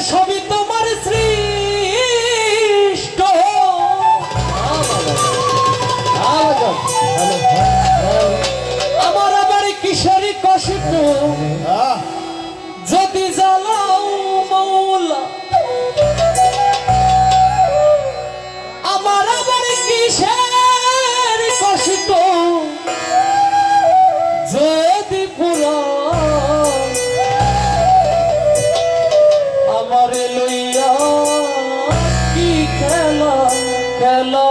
সবই তোমার সৃষ্ট আমার আবার কিসের কষ্ট যদি জ্বালাও মৌলা আমার আবার কিসের কষ্ট যদি পুরা আমারে লইয়া কি খেলা খেলা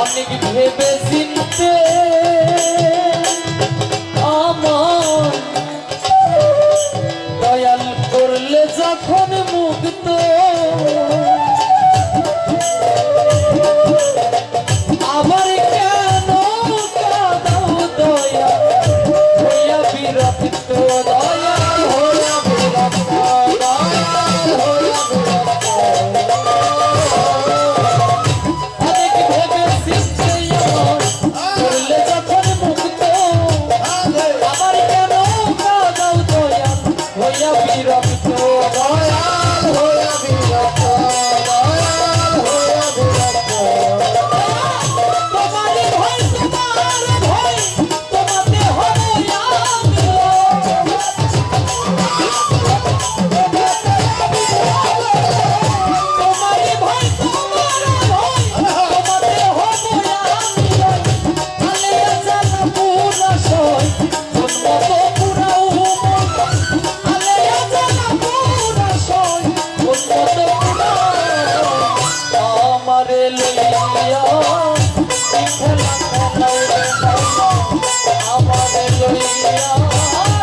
অনেক ভেবে চিনতে আমার দয়াল করলে যখন মুক্ত আমার কেন কাদাও দয়া হইয়া বিরক্ত দয়াল হইয়া বিরক্ত দয়াল হইয়া বিরক্ত অনেক ভেবে চিনতে আমার করলে যখন মুক্ত আমার কেন কাদাও দয়া হইয়া বিরক্ত দয়াল হইয়া বিরক্ত দয়াল হইয়া বিরক্ত তোমার ভয় তোমাতে হবো আমি তোমারই ভয় তোমাতে হবো আমি আলে জানা পুরা সই উন্মত পুরা উমত আলে জানা পুরা সই উন্মত পুরা আমারে লইয়া কি খেলা খেলাই রে মাইয়া আমারে লইয়া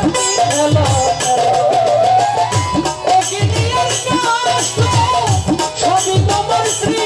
কি খেলা খেলাই সবই তোমার শ্রী